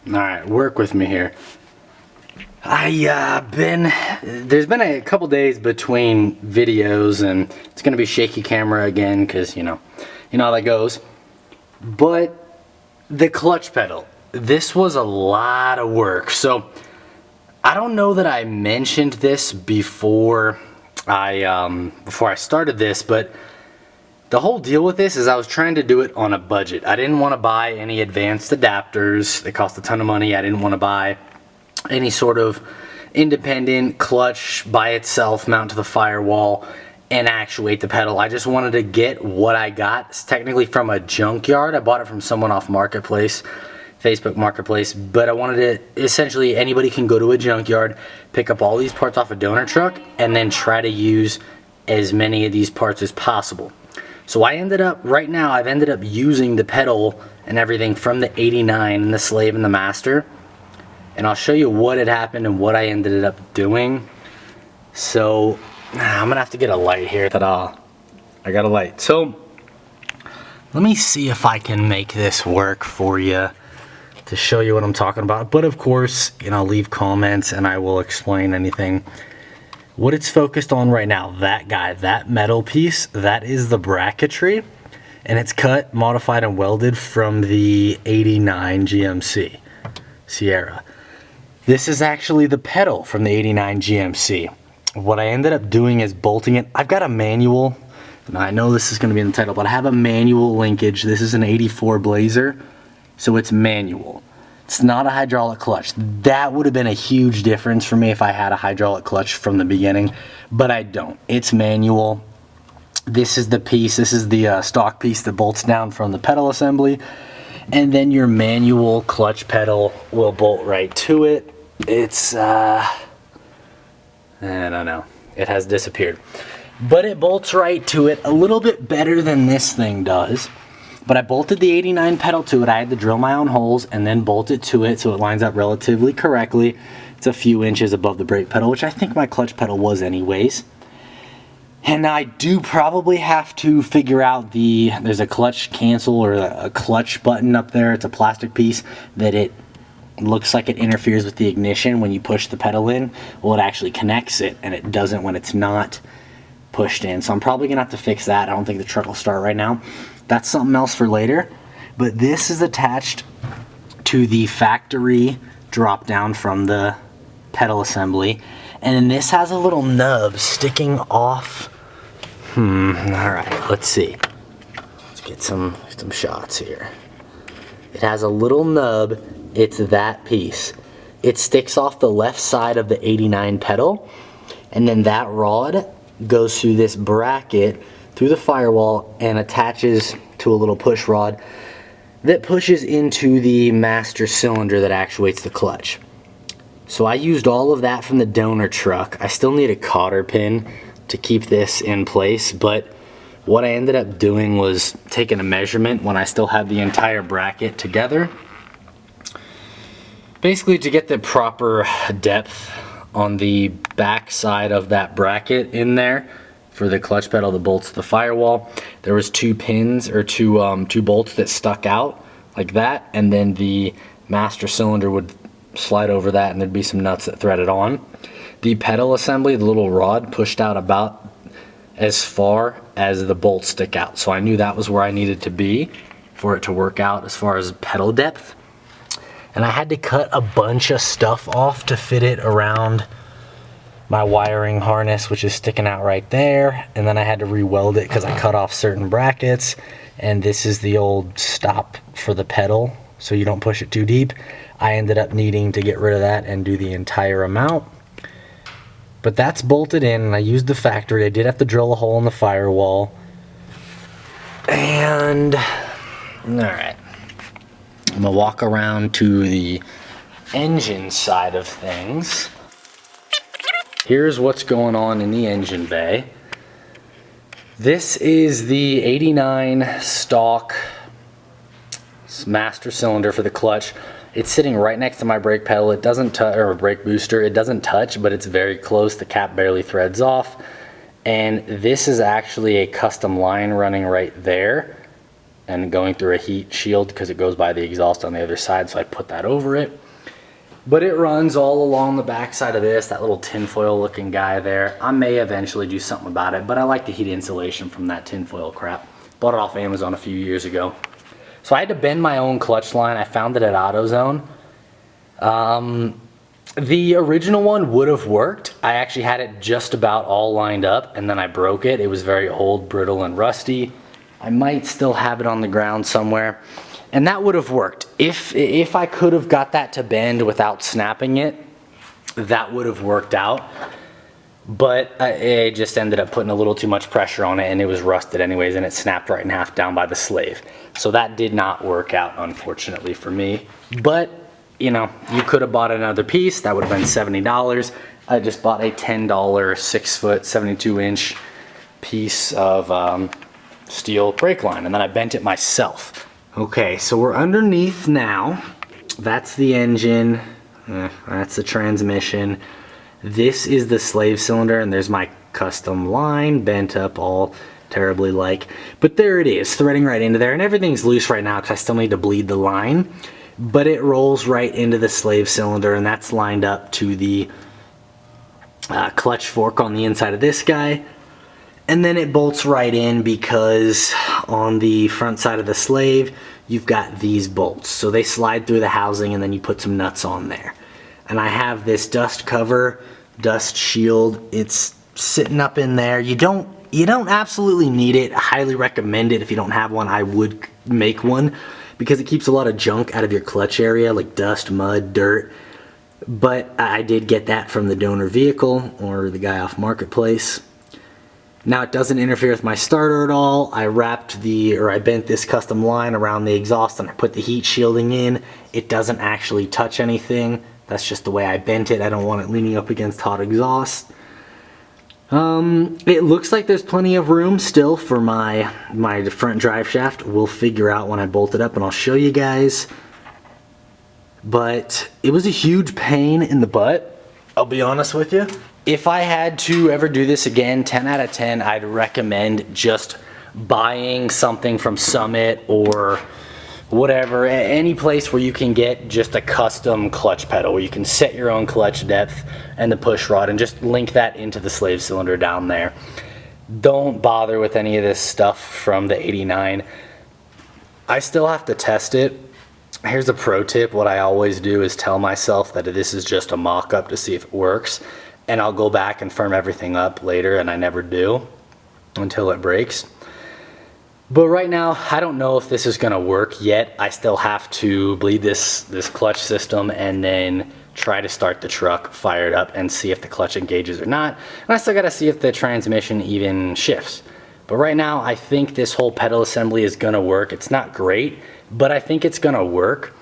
Alright, work with me here. There's been a couple days between videos, and it's gonna be shaky camera again because you know how that goes. But the clutch pedal, this was a lot of work. So I don't know that I mentioned this before I started this, but the whole deal with this is I was trying to do it on a budget. I didn't want to buy any advanced adapters. They cost a ton of money. I didn't want to buy any sort of independent clutch by itself, mount to the firewall, and actuate the pedal. I just wanted to get what I got. It's technically from a junkyard. I bought it from someone off Marketplace, Facebook Marketplace, but I wanted to, essentially anybody can go to a junkyard, pick up all these parts off a donor truck, and then try to use as many of these parts as possible. So I ended up, right now, I've ended up using the pedal and everything from the 89 and the Slave and the Master. And I'll show you what had happened and what I ended up doing. So I'm gonna have to get a light here. Ta-da. I got a light. So let me see if I can make this work for you to show you what I'm talking about. But of course, leave comments and I will explain anything. What it's focused on right now, that guy, that metal piece, that is the bracketry, and it's cut, modified, and welded from the 89 GMC Sierra. This is actually the pedal from the 89 GMC. What I ended up doing is bolting it. I've got a manual. Now I know this is going to be in the title, but I have a manual linkage. This is an 84 Blazer, so it's manual. It's not a hydraulic clutch. That would have been a huge difference for me if I had a hydraulic clutch from the beginning, but I don't. It's manual. This is the piece, this is the stock piece that bolts down from the pedal assembly, and then your manual clutch pedal will bolt right to it. It's, I don't know, it has disappeared. But it bolts right to it a little bit better than this thing does. But I bolted the 89 pedal to it. I had to drill my own holes and then bolt it to it so it lines up relatively correctly. It's a few inches above the brake pedal, which I think my clutch pedal was anyways. And I do probably have to figure out there's a clutch cancel or a clutch button up there. It's a plastic piece that it looks like it interferes with the ignition when you push the pedal in. Well, it actually connects it and it doesn't when it's not pushed in. So I'm probably gonna have to fix that. I don't think the truck will start right now. That's something else for later, but this is attached to the factory drop down from the pedal assembly, and then this has a little nub sticking off. All right, let's see. Let's get some shots here. It has a little nub. It's that piece. It sticks off the left side of the 89 pedal, and then that rod goes through this bracket through the firewall and attaches to a little push rod that pushes into the master cylinder that actuates the clutch. So I used all of that from the donor truck. I still need a cotter pin to keep this in place, but what I ended up doing was taking a measurement when I still had the entire bracket together, basically to get the proper depth on the back side of that bracket in there for the clutch pedal that bolts to the firewall. There was two pins or two bolts that stuck out like that, and then the master cylinder would slide over that and there'd be some nuts that threaded on. The pedal assembly, the little rod, pushed out about as far as the bolts stick out. So I knew that was where I needed to be for it to work out as far as pedal depth. And I had to cut a bunch of stuff off to fit it around my wiring harness, which is sticking out right there, and then I had to re-weld it because I cut off certain brackets. And this is the old stop for the pedal so you don't push it too deep. I ended up needing to get rid of that and do the entire amount, but that's bolted in, and I used the factory. I did have to drill a hole in the firewall. And all right, I'm gonna walk around to the engine side of things. Here's what's going on in the engine bay. This is the 89 stock master cylinder for the clutch. It's sitting right next to my brake pedal. It doesn't touch, or brake booster. It doesn't touch, but it's very close. The cap barely threads off. And this is actually a custom line running right there. and going through a heat shield because it goes by the exhaust on the other side, so I put that over it. But it runs all along the back side of this, that little tinfoil looking guy there. I may eventually do something about it, but I like the heat insulation from that tinfoil crap. Bought it off Amazon a few years ago. So I had to bend my own clutch line. I found it at AutoZone. The original one would have worked. I actually had it just about all lined up and then I broke it. It was very old, brittle, and rusty. I might still have it on the ground somewhere. And that would have worked. If I could have got that to bend without snapping it, that would have worked out. But I just ended up putting a little too much pressure on it and it was rusted anyways and it snapped right in half down by the slave. So that did not work out, unfortunately for me. But, you know, you could have bought another piece. That would have been $70. I just bought a $10 6 foot 72 inch piece of steel brake line and then I bent it myself. Okay, so we're underneath now. That's the engine, that's the transmission. This is the slave cylinder and there's my custom line bent up all terribly like. But there it is, threading right into there and everything's loose right now because I still need to bleed the line. But it rolls right into the slave cylinder and that's lined up to the clutch fork on the inside of this guy. And then it bolts right in because on the front side of the slave, you've got these bolts. So they slide through the housing and then you put some nuts on there. And I have this dust cover, dust shield. It's sitting up in there. You don't absolutely need it. I highly recommend it. If you don't have one, I would make one because it keeps a lot of junk out of your clutch area like dust, mud, dirt. But I did get that from the donor vehicle or the guy off Marketplace. Now it doesn't interfere with my starter at all. I bent this custom line around the exhaust and I put the heat shielding in. It doesn't actually touch anything. That's just the way I bent it. I don't want it leaning up against hot exhaust. It looks like there's plenty of room still for my front drive shaft. We'll figure out when I bolt it up and I'll show you guys. But it was a huge pain in the butt, I'll be honest with you. If I had to ever do this again, 10 out of 10, I'd recommend just buying something from Summit or whatever, any place where you can get just a custom clutch pedal where you can set your own clutch depth and the push rod and just link that into the slave cylinder down there. Don't bother with any of this stuff from the 89. I still have to test it. Here's a pro tip. What I always do is tell myself that this is just a mock-up to see if it works. And I'll go back and firm everything up later, and I never do until it breaks. But right now, I don't know if this is gonna work yet. I still have to bleed this clutch system and then try to start the truck, fire it up, and see if the clutch engages or not. And I still gotta see if the transmission even shifts. But right now, I think this whole pedal assembly is gonna work. It's not great, but I think it's gonna work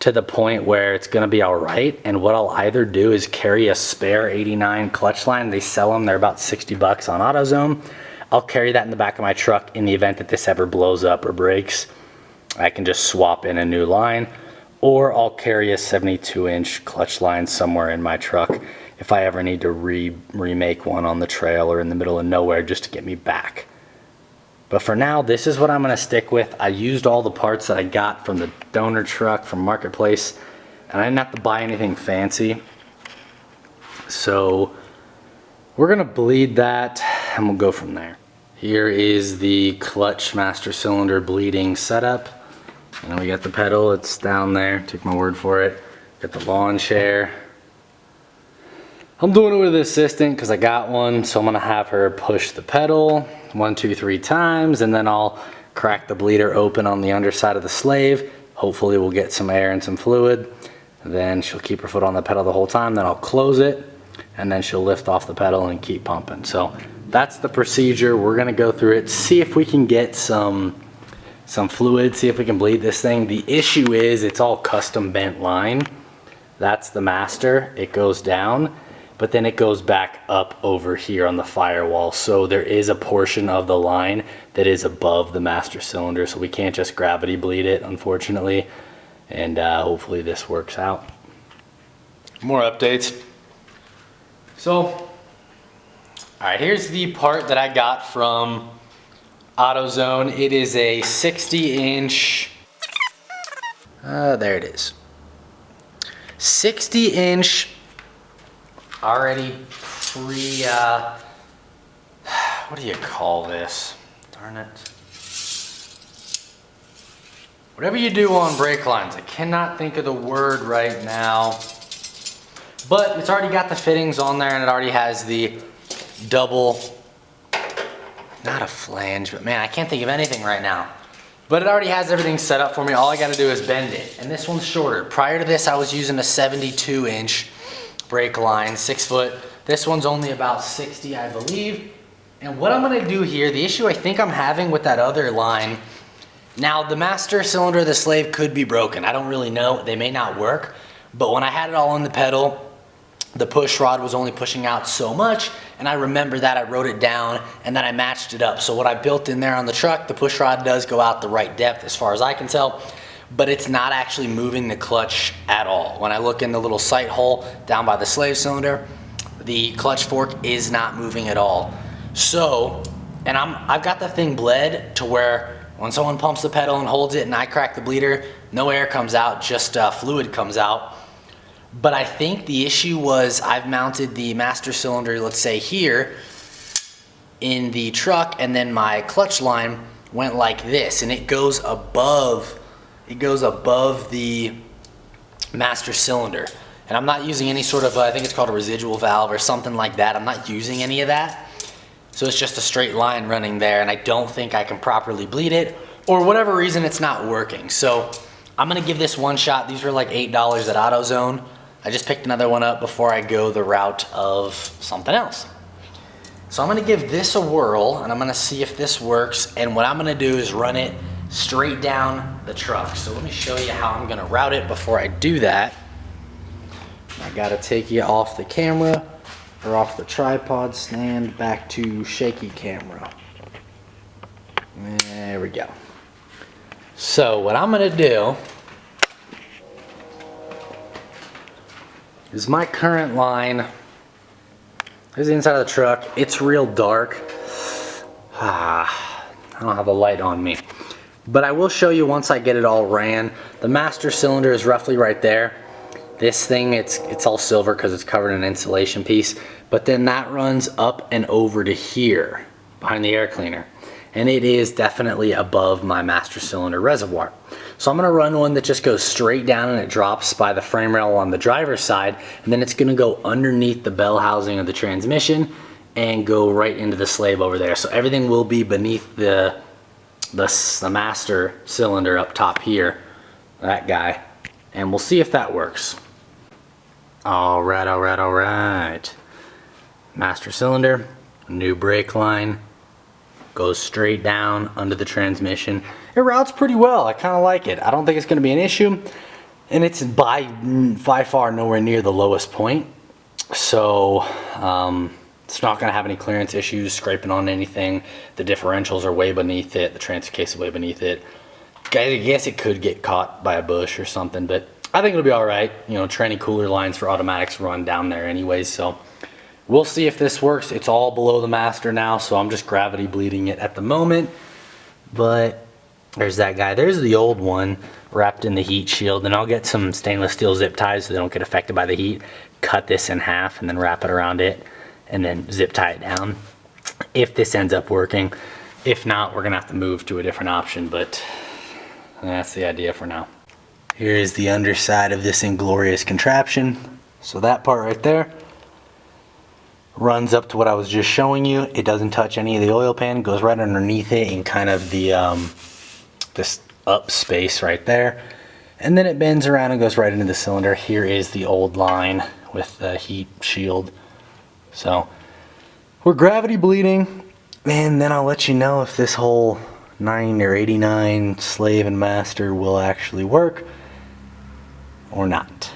to the point where it's gonna be all right. And what I'll either do is carry a spare 89 clutch line. They sell them, they're about 60 bucks on AutoZone. I'll carry that in the back of my truck in the event that this ever blows up or breaks. I can just swap in a new line, or I'll carry a 72-inch clutch line somewhere in my truck if I ever need to remake one on the trail or in the middle of nowhere just to get me back. But for now, this is what I'm gonna stick with. I used all the parts that I got from the donor truck from Marketplace, and I didn't have to buy anything fancy. So we're gonna bleed that and we'll go from there. Here is the clutch master cylinder bleeding setup. And we got the pedal, it's down there, take my word for it. Got the lawn chair. I'm doing it with an assistant because I got one, so I'm gonna have her push the pedal 1, 2, 3 times, and then I'll crack the bleeder open on the underside of the slave. Hopefully we'll get some air and some fluid. Then she'll keep her foot on the pedal the whole time, then I'll close it, and then she'll lift off the pedal and keep pumping. So that's the procedure. We're gonna go through it, see if we can get some fluid, see if we can bleed this thing. The issue is it's all custom bent line. That's the master, it goes down, but then it goes back up over here on the firewall. So there is a portion of the line that is above the master cylinder, so we can't just gravity bleed it, unfortunately. And hopefully this works out. More updates. So, all right, here's the part that I got from AutoZone. It is a 60-inch, there it is. 60-inch, already pre, what do you call this? Darn it. Whatever you do on brake lines, I cannot think of the word right now. But it's already got the fittings on there, and it already has the double, not a flange, but man, I can't think of anything right now. But it already has everything set up for me. All I gotta do is bend it. And this one's shorter. Prior to this, I was using a 72-inch brake line, 6 foot. This one's only about 60, I believe. And what I'm gonna do here, the issue I think I'm having with that other line, now the master cylinder of the slave could be broken. I don't really know, they may not work. But when I had it all in the pedal, the push rod was only pushing out so much, and I remember that. I wrote it down, and then I matched it up. So what I built in there on the truck, the push rod does go out the right depth as far as I can tell, but it's not actually moving the clutch at all. When I look in the little sight hole down by the slave cylinder, the clutch fork is not moving at all. So, and I've got the thing bled to where when someone pumps the pedal and holds it and I crack the bleeder, no air comes out, just fluid comes out. But I think the issue was I've mounted the master cylinder, let's say here, in the truck, and then my clutch line went like this, and it goes above the master cylinder. And I'm not using any sort of, I think it's called a residual valve or something like that. I'm not using any of that. So it's just a straight line running there, and I don't think I can properly bleed it, or whatever reason it's not working. So I'm gonna give this one shot. These were like $8 at AutoZone. I just picked another one up before I go the route of something else. So I'm gonna give this a whirl, and I'm gonna see if this works, and what I'm gonna do is run it straight down the truck. So let me show you how I'm gonna route it before I do that. I gotta take you off the camera, or off the tripod stand, back to shaky camera. There we go. So what I'm gonna do is my current line is the inside of the truck. It's real dark. I don't have a light on me. But I will show you once I get it all ran. The master cylinder is roughly right there. This thing, it's all silver because it's covered in an insulation piece. But then that runs up and over to here, behind the air cleaner. And it is definitely above my master cylinder reservoir. So I'm gonna run one that just goes straight down and it drops by the frame rail on the driver's side, and then it's gonna go underneath the bell housing of the transmission and go right into the slave over there. So everything will be beneath the master cylinder up top here, that guy. And we'll see if that works. All right, all right, all right. Master cylinder, new brake line, goes straight down under the transmission. It routes pretty well. I kind of like it. I don't think it's going to be an issue, and it's by far nowhere near the lowest point, so it's not going to have any clearance issues, scraping on anything. The differentials are way beneath it. The transfer case is way beneath it. I guess it could get caught by a bush or something, but I think it'll be all right. You know, tranny cooler lines for automatics run down there anyways, so we'll see if this works. It's all below the master now, so I'm just gravity bleeding it at the moment. But there's that guy. There's the old one wrapped in the heat shield, and I'll get some stainless steel zip ties so they don't get affected by the heat. Cut this in half and then wrap it around it and then zip tie it down if this ends up working. If not, we're gonna have to move to a different option, but that's the idea for now. Here is the underside of this inglorious contraption. So that part right there runs up to what I was just showing you. It doesn't touch any of the oil pan, goes right underneath it in kind of the this up space right there, and then it bends around and goes right into the cylinder. Here is the old line with the heat shield. So we're gravity bleeding, and then I'll let you know if this whole 9 or 89 slave and master will actually work or not.